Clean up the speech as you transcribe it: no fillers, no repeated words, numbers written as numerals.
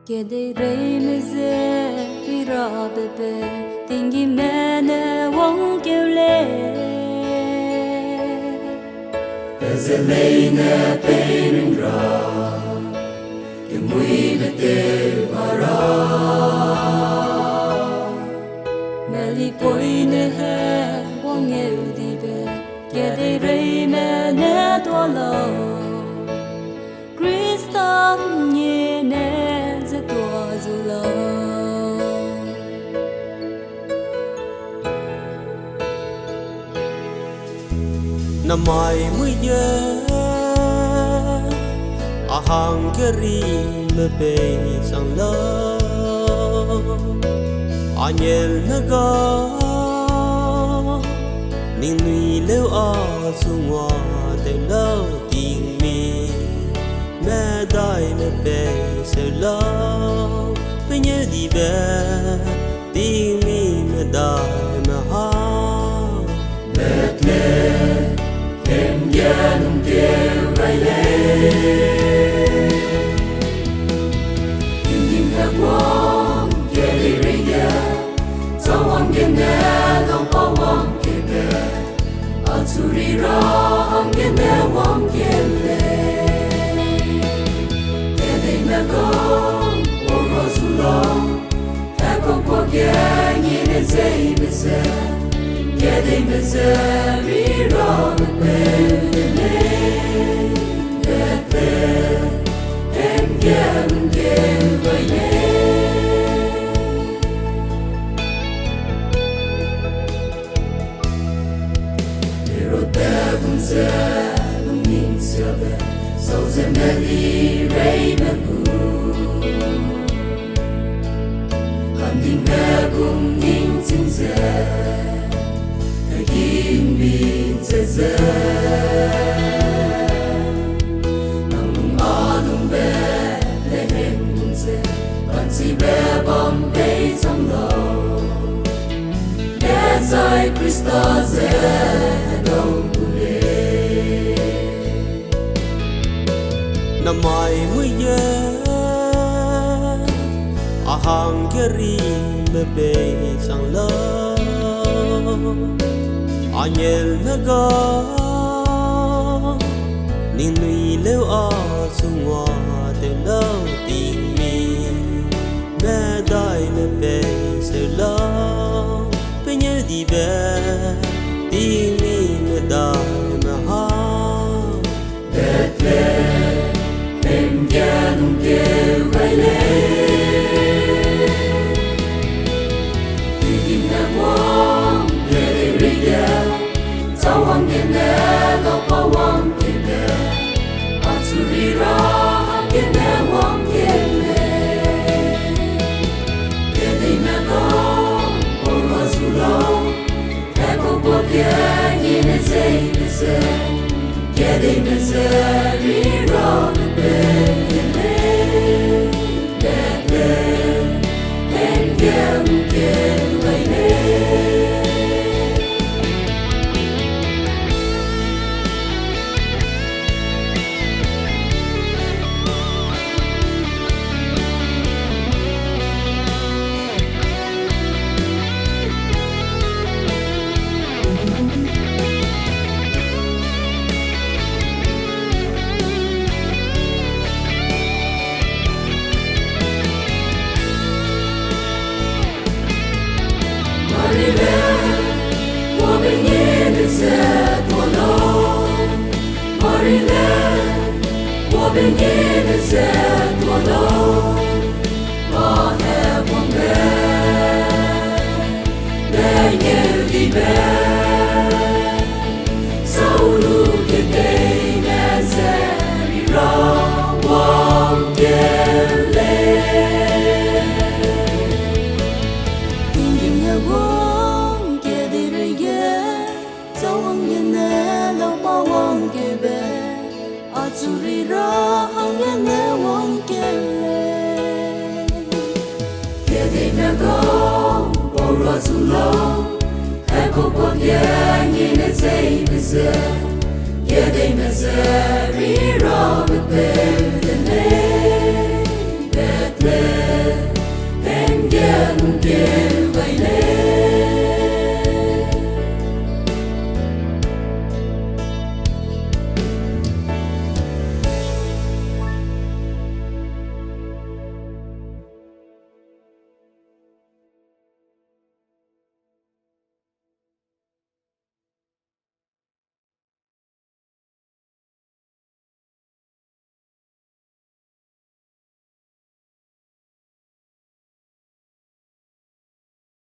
Kede reimize irabebe dingi mene wong kele Bezeleine peringra Gemui bete para Meli poine he wong eudibe Kede reimene dolo Kristan yene Năm mai mới nhớ à hàng keri me pe sang lo à nhel na ga ning nui leo a sungwa te lo ting mi me dai me pe se lo pe nhớ đi về ting mi me dai me ha Em gia nung kêu gai lê Kim hạ quang kê lê rê ya Tao hoàng kê nè lòng bao hoàng kê bè A tu ri ra hăng kê nè hoàng kê lê Kê đê mẹ gong ô rô su lòng Hẹ kong qua kê nghi nè dây bê sê Kê đê mẹ sê ri ra Sau giờ mẹ đi rây mẹ cụ Hẳn đi mẹ cùng nhìn chân dè Hãy kim bình dè dè Nằm nung á nung bè Lê hên nung dè Bạn chỉ bè bom bê trong lâu Để dài Christa dè đông Năm mai mới nhớ à hàng keri me pe sang lo à nhel me ga ning nui leo a sungwa te lo ting mi me dai me pe se lo pe nhớ đi về ting mi me dai me ha Em gia nung kêu gai lê Kim hạ quang kê lê rê ya Tao hoàng kê nè lòng bao hoàng kê bè A tu ri ra hăng kê nè hoàng kê lê Kê đê mẹ gong ô rô su lòng Hẹ kong qua kê nghi nè dây bê sê Kê đê mẹ sê ri ra Bên nghe nên sẽ tua lâu mà hè buông bé để nghe đi bé sau lũ kia đây mẹ sẽ đi ra quang kia lên Tình hình nhà quang kia đi rơi ghé Dẫu hoàng nhân nè lâu bao hoàng kia bé A tu ri ra hăng kê nè hoàng kê lê Kê đê mẹ gong ô rô su lòng Hãy kong qua kê nghi nè dây bê sê Kê đê